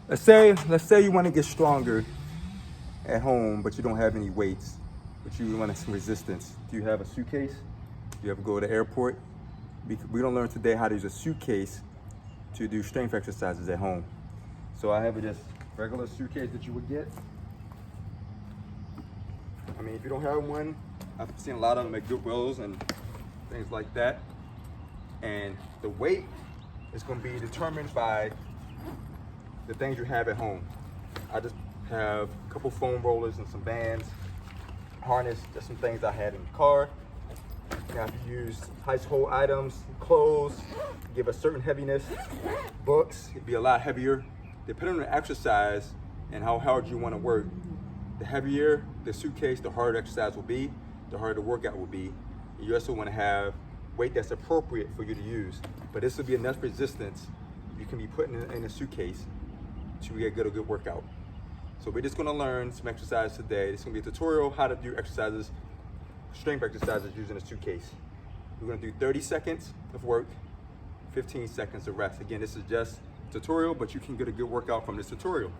Let's say you want to get stronger at home, but you don't have any weights, but you want some resistance. Do you have a suitcase? Do you ever go to the airport? We're gonna learn today how to use a suitcase to do strength exercises at home. So I have just regular suitcase that you would get. I mean, if you don't have one, I've seen a lot of them at Goodwills and things like that. And the weight is going to be determined by the things you have at home. I just have a couple foam rollers and some bands, harness, just some things I had in the car. You have to use household items, clothes, give a certain heaviness. Books, it'd be a lot heavier. Depending on the exercise and how hard you want to work, the heavier the suitcase, the harder the exercise will be, the harder the workout will be. You also want to have weight that's appropriate for you to use. But this will be enough resistance you can be putting in a suitcase to get a good workout. So we're just going to learn some exercises today. It's going to be a tutorial how to do exercises, strength exercises using a suitcase. We're going to do 30 seconds of work, 15 seconds of rest. Again, this is just a tutorial, but you can get a good workout from this tutorial.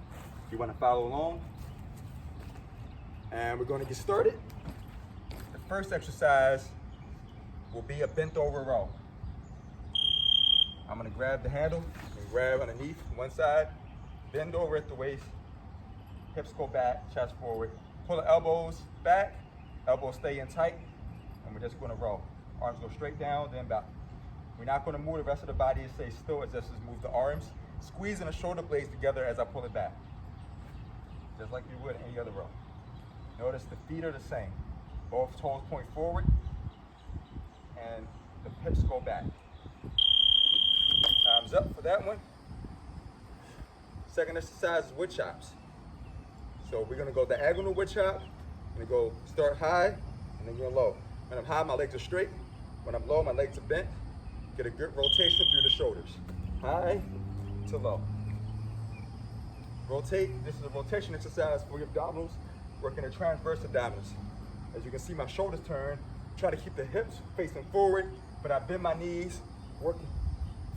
If you want to follow along, and we're going to get started. The first exercise will be a bent over row. I'm going to grab the handle and grab underneath one side, bend over at the waist, hips go back, chest forward, pull the elbows back, elbows stay in tight, and we're just going to row. Arms go straight down, then back. We're not going to move the rest of the body and stay still, as just move the arms, squeezing the shoulder blades together as I pull it back, just like you would any other row. Notice the feet are the same. Both toes point forward, and the hips go back. Time's up for that one. Second exercise is wood chops. So we're gonna go diagonal wood chop. I'm gonna go start high, and then go low. When I'm high, my legs are straight. When I'm low, my legs are bent. Get a good rotation through the shoulders. High to low. Rotate. This is a rotation exercise for your abdominals, working the transverse abdominals. As you can see, my shoulders turn. Try to keep the hips facing forward, but I bend my knees, working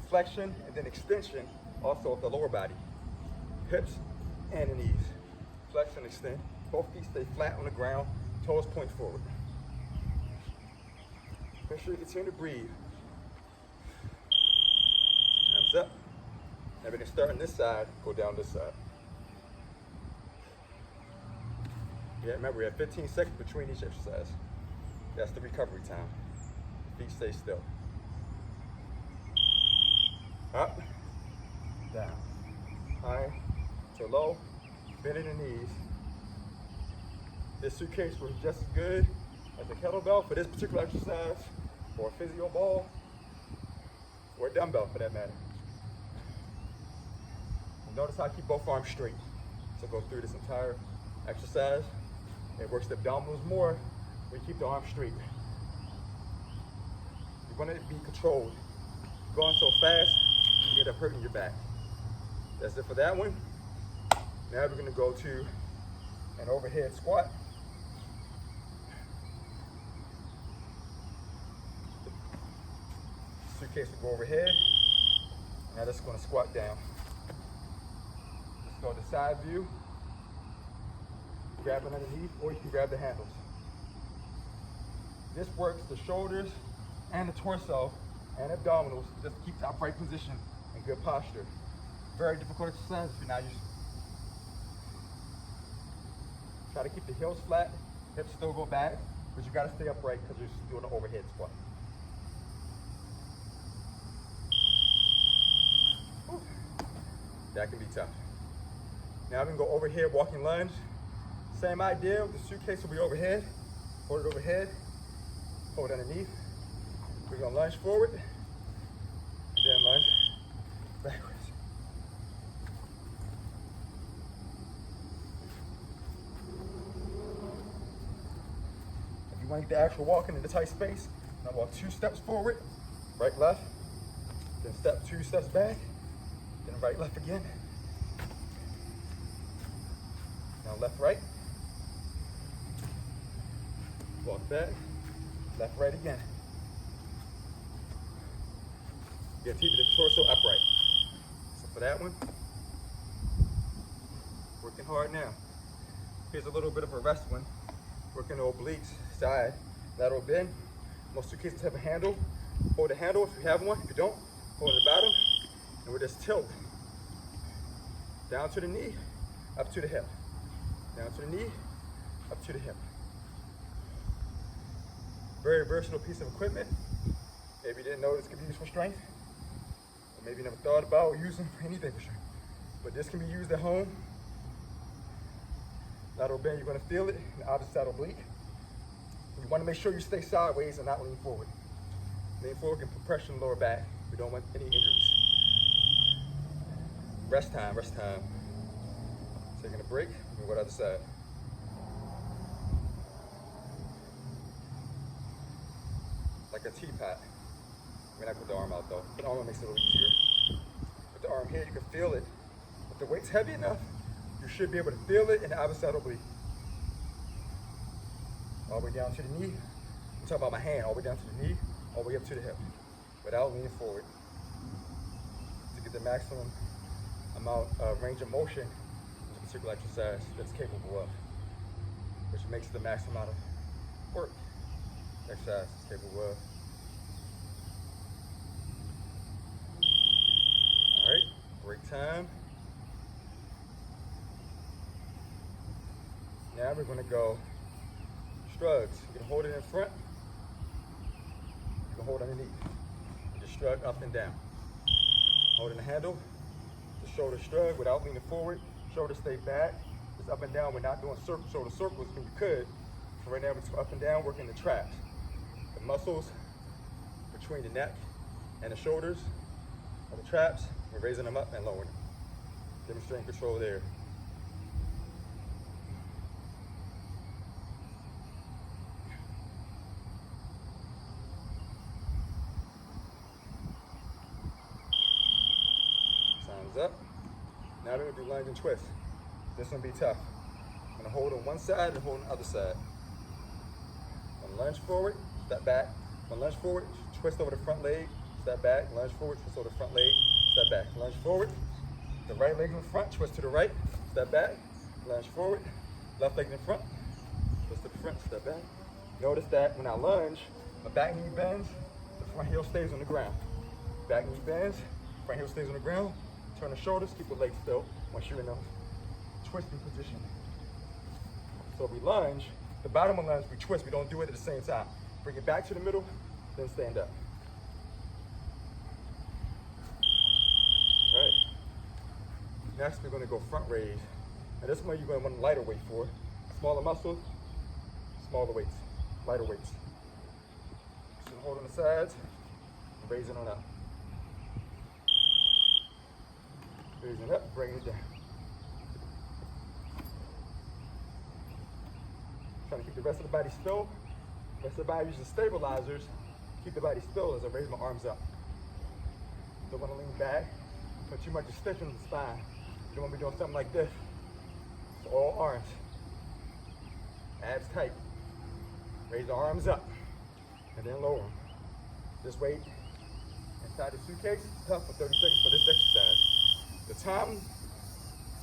flexion and then extension also of the lower body. Hips and the knees. Flex and extend. Both feet stay flat on the ground, toes point forward. Make sure you continue to breathe. Time's up. Now we're gonna start on this side, go down this side. Yeah, remember we have 15 seconds between each exercise. That's the recovery time. Feet stay still. Up, down, high to low, bending the knees. This suitcase was just as good as a kettlebell for this particular exercise, or a physio ball, or a dumbbell for that matter. And notice how I keep both arms straight. So go through this entire exercise. It works the abdominals more when you keep the arms straight. You want it to be controlled. Going so fast, you end up hurting your back. That's it for that one. Now we're gonna go to an overhead squat. Suitcase will go overhead. Now that's gonna squat down. Let's go to side view. Grab it underneath, or you can grab the handles. This works the shoulders and the torso and abdominals, just to keep the upright position and good posture. Very difficult exercise if you're not used to it. Try to keep the heels flat, hips still go back, but you gotta stay upright because you're doing an overhead squat. Whew. That can be tough. Now I'm gonna go overhead walking lunge. Same idea, the suitcase will be overhead. Hold it overhead, hold it underneath. We're gonna lunge forward, and then lunge backwards. If you want to get the actual walking in the tight space, now walk 2 steps forward, right, left, then step 2 steps back, then right, left again. Now left, right. Walk back, left, right again. You gotta keep the torso upright. So for that one, working hard now. Here's a little bit of a rest one. Working the obliques, side, lateral bend. Most suitcases have a handle. Hold the handle if you have one. If you don't, hold the bottom. And we'll just tilt. Down to the knee, up to the hip. Down to the knee, up to the hip. Very versatile piece of equipment. Maybe you didn't know this could be used for strength. Or maybe you never thought about using for anything for strength. But this can be used at home. Lateral bend, you're gonna feel it, the opposite side oblique. You wanna make sure you stay sideways and not lean forward. Lean forward can put pressure on the lower back. We don't want any injuries. Rest time, rest time. Taking a break, we'll go to the other side. Like a teapot. I mean, I put the arm out though. Put the arm makes it a little easier. Put the arm here, you can feel it. If the weight's heavy enough, you should be able to feel it in the opposite side oblique. All the way down to the knee. I'm talking about my hand, all the way down to the knee, all the way up to the hip, without leaning forward. To get the maximum amount of range of motion in a particular exercise that's capable of, which makes the maximum amount of work exercise is capable of. All right, break time. Now we're gonna go shrugs. You can hold it in front, you can hold it underneath. You just shrug up and down. Holding the handle, the shoulder shrug without leaning forward, shoulder stay back. Just up and down, we're not doing shoulder circles when you could. So right now we're just up and down, working the traps. The muscles between the neck and the shoulders of the traps, we're raising them up and lowering them. Demonstrating control there. Up. Now we're gonna do lunge and twist. This one be tough. I'm gonna hold on one side and hold on the other side. I'm gonna lunge forward, step back. I'm gonna lunge forward, twist over the front leg, step back, lunge forward, twist over the front leg, step back, lunge forward. The right leg in front, twist to the right, step back, lunge forward. Left leg in front, twist to the front, step back. Notice that when I lunge, my back knee bends, the front heel stays on the ground. Back knee bends, front heel stays on the ground. Turn the shoulders, keep the legs still once you're in a twisting position. So we lunge, the bottom of lunge, we twist, we don't do it at the same time. Bring it back to the middle, then stand up. All right. Next, we're gonna go front raise. And this one you're gonna want a lighter weight for. Smaller muscles, smaller weights, lighter weights. So hold on the sides, and raise it on up. Raising it up, bringing it down. Trying to keep the rest of the body still. The rest of the body using stabilizers. Keep the body still as I raise my arms up. Don't want to lean back. Put too much extension in the spine. You don't want to be doing something like this. It's all arms. Abs tight. Raise the arms up. And then lower them. This weight inside the suitcase is tough for 30 seconds for this exercise. The time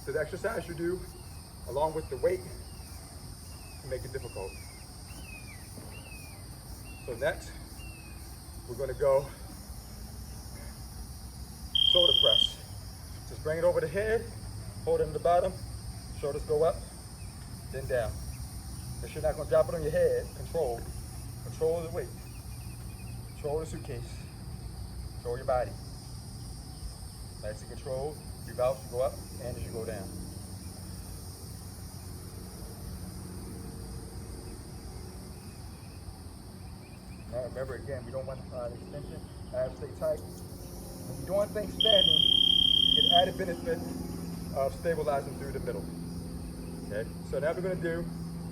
to the exercise you do, along with the weight, can make it difficult. So next, we're gonna go shoulder press. Just bring it over the head, hold it in the bottom, shoulders go up, then down. If you're not gonna drop it on your head, control the weight. Control the suitcase, control your body. Nice and controlled. Breathe out, you go up, and as you go down. Now remember again, we don't want extension, abs stay tight. When you're doing things standing, you get added benefit of stabilizing through the middle. Okay, so now we're gonna do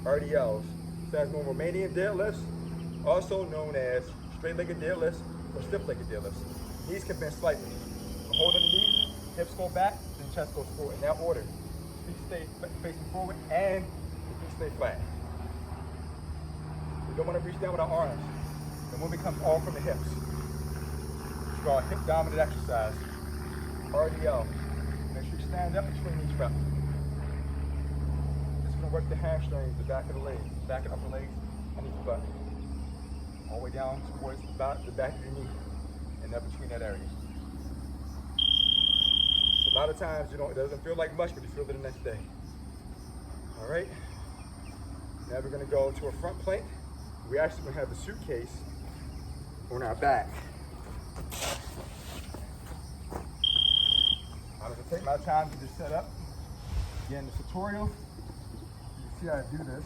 RDLs. Stands for Romanian Deadlifts, also known as straight-legged deadlifts or stiff-legged deadlifts. Knees can bend slightly. Hold on the knees, hips go back, then chest goes forward. In that order. Feet stay facing forward and the feet stay flat. We don't want to reach down with our arms. The movement comes all from the hips. It's called hip dominant exercise. RDL. Make sure you stand up between each rep. work the hamstrings, the back of the legs, back and upper legs, underneath the butt. All the way down towards the back of your knee and up between that area. So a lot of times, you know, it doesn't feel like much, but you feel it the next day. All right. Now we're gonna go to a front plank. We actually gonna have the suitcase on our back. I'm gonna take my time to just set up. Again, the tutorial, you can see how I do this.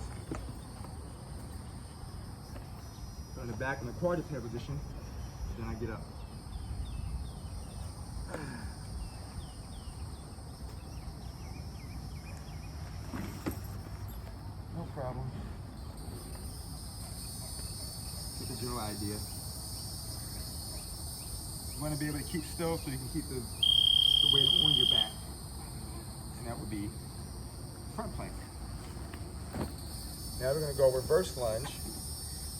So in the back in the quadruped position, then I get up. No problem. Get the general idea. You want to be able to keep still so you can keep the weight on your back. And that would be front plank. Now we're going to go reverse lunge.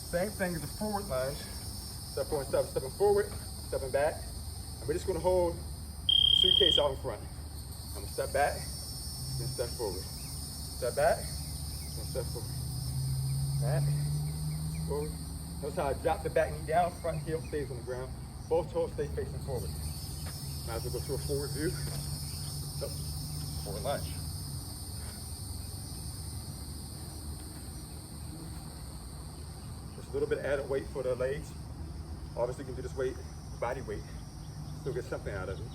Same thing as a forward lunge. Step forward, stepping forward, stepping back. And we're just going to hold the suitcase out in front. I'm going to step back, then step forward. Step back, then step forward. Back, forward. Notice how I drop the back knee down, front heel stays on the ground. Both toes stay facing forward. Might as well go to a forward view. So, forward lunge. Just a little bit of added weight for the legs. Obviously, you can do this weight, body weight. Still get something out of it.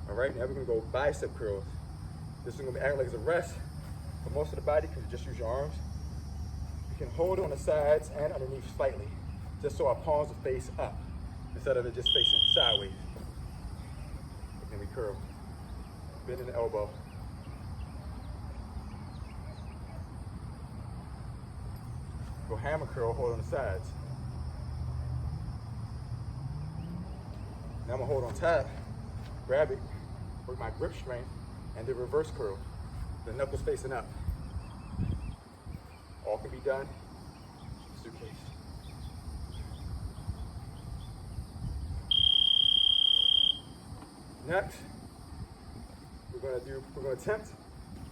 All right, now we're gonna go bicep curls. This is gonna act like it's a rest for most of the body because you just use your arms. You can hold on the sides and underneath slightly, just so our palms will face up instead of it just facing sideways. Then we curl, bend in the elbow. Go hammer curl, hold on the sides. Now I'm gonna hold on tight, grab it, work my grip strength, and then reverse curl. The knuckles facing up. All can be done. Suitcase. Next, we're gonna attempt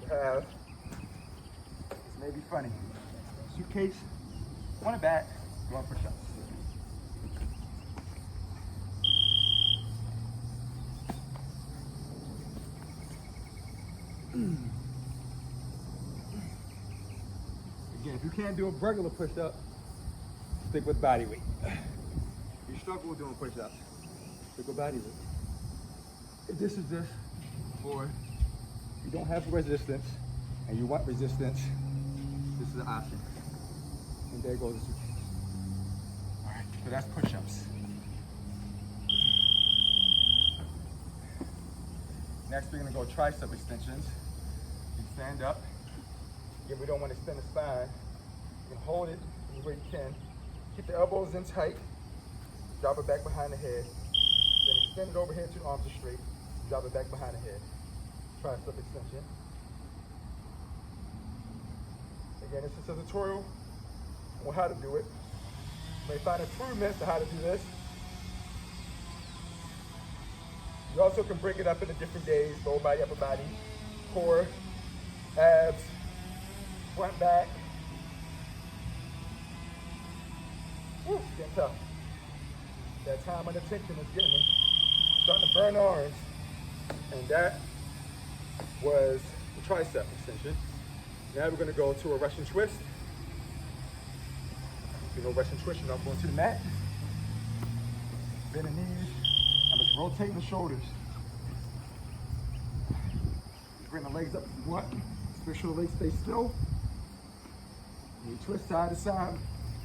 to have, this may be funny, suitcase on the back, going push-ups. Again, if you can't do a regular push-up, stick with body weight. If you struggle with doing push-ups, stick with body weight. If this is just for, you don't have resistance and you want resistance, this is an option. And there goes the suitcase. All right, so that's push-ups. Next, we're gonna go tricep extensions. You stand up. Again, we don't want to extend the spine. You can hold it any way you can. Keep the elbows in tight. Drop it back behind the head. Then extend it overhead till the arms are straight. Drop it back behind the head. Tricep extension. Again, this is a tutorial on how to do it. You may find improvements to how to do this. You also can break it up into different days: lower body, upper body, core, abs, front, back. Woo, it's getting tough. That time under tension is getting me. Starting to burn arms. And that was the tricep extension. Now we're gonna go to a Russian twist. You know, Russian twist, you know, I'm going to the mat. Bend the knees. I'm just rotating the shoulders. Bring the legs up if you want. Make sure the legs stay still. And you twist side to side.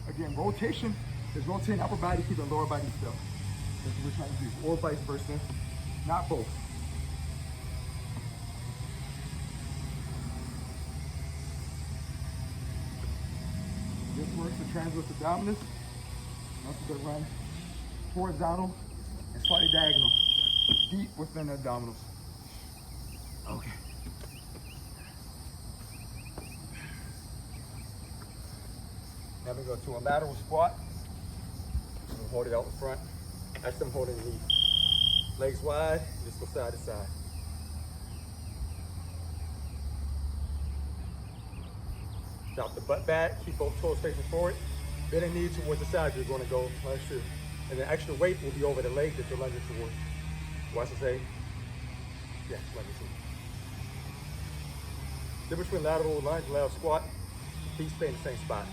Again, rotation is rotating upper body, keeping lower body still. That's what we're trying to do. Or vice versa, not both. This works the transverse abdominis. Also going to run horizontal and slightly diagonal, deep within the abdominals. Okay. Now we go to a lateral squat. We'll hold it out in front. Actually, I'm holding the knee. Legs wide, just go side to side. Drop the butt back, keep both toes facing forward. Bend the knee towards the side you're going to go lunge to. And the extra weight will be over the leg that you're lunging towards. Watch it say, yeah, lunge to. Difference between lateral lunge and lateral squat, feet stay in the same spot.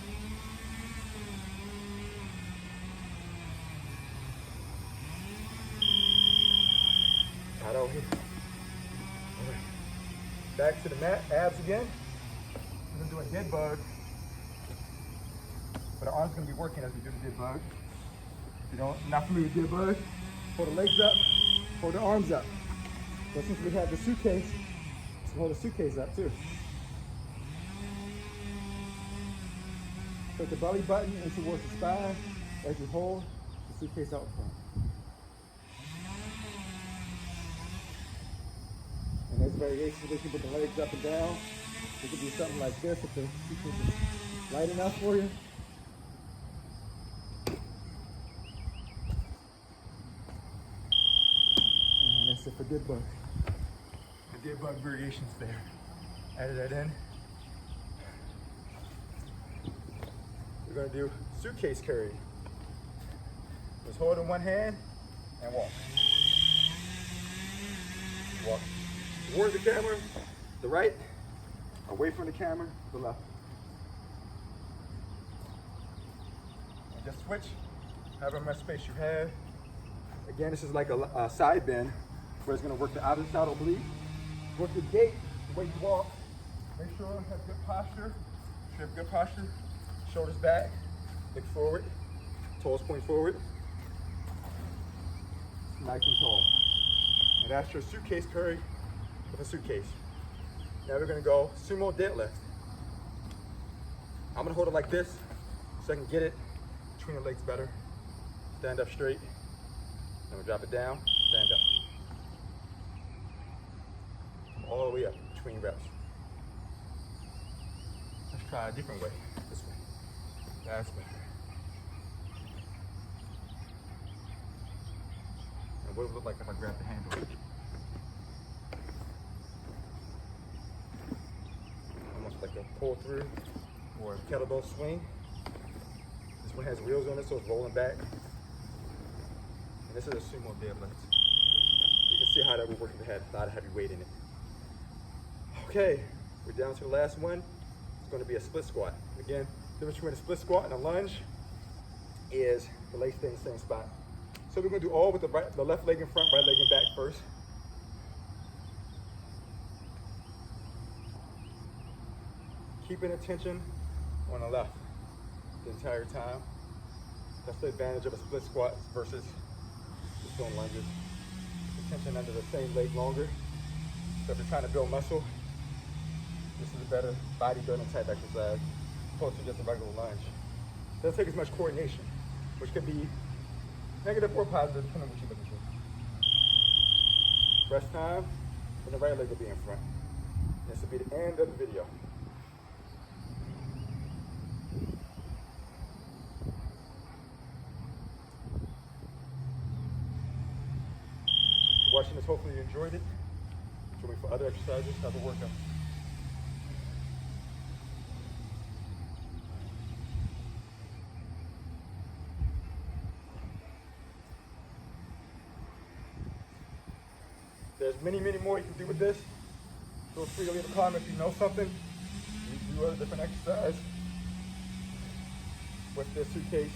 Out over here. All right. Back to the mat, abs again. We're gonna do a dead bug. But our arms are gonna be working as we do the dead bug. If you're not familiar with dead bug, hold the legs up, hold the arms up. So since we have the suitcase, let's hold the suitcase up too. Put the belly button in towards the spine as you hold the suitcase out in front. And there's variations. We can put the legs up and down. We can do something like this if the suitcase is light enough for you. And that's it for dead bug. The dead bug variations there. Added that in. We're going to do suitcase carry. Just hold in one hand and walk. Walk towards the camera, the right, away from the camera, the left. And just switch, however much space you have. Again, this is like a side bend where it's going to work the outer side oblique. Work the gait, the way you walk. Make sure you have good posture. If you have good posture, shoulders back, look forward, toes point forward. Nice and tall. And that's your suitcase curry with a suitcase. Now we're gonna go Sumo Deadlift. I'm gonna hold it like this so I can get it between the legs better. Stand up straight. Then we drop it down, stand up. All the way up between reps. Let's try a different way. This way. That's better. And what would it look like if I grab the handle? Almost like a pull through or a kettlebell swing. This one has wheels on it, so it's rolling back. And this is a Sumo Deadlift. You can see how that would work if it had a lot of heavy weight in it. Okay, we're down to the last one. It's going to be a split squat. Again, the difference between a split squat and a lunge is the legs stay in the same spot. So we're going to do all with the left leg in front, right leg in back first. Keeping attention on the left the entire time. That's the advantage of a split squat versus just doing lunges. Attention under the same leg longer. So if you're trying to build muscle, this is a better bodybuilding type exercise opposed to just a regular lunge. It doesn't take as much coordination, which can be negative or positive depending on what you're looking for. Rest time, and the right leg will be in front. This will be the end of the video. Watching this, hopefully you enjoyed it. Join me for other exercises, other workouts. There's many, many more you can do with this. Feel free to leave a comment if you know something. You do a different exercise with this suitcase.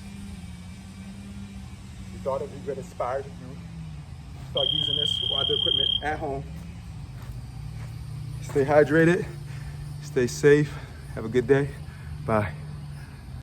You thought it would get inspired if you start using this or other equipment at home. Stay hydrated, stay safe, have a good day. Bye.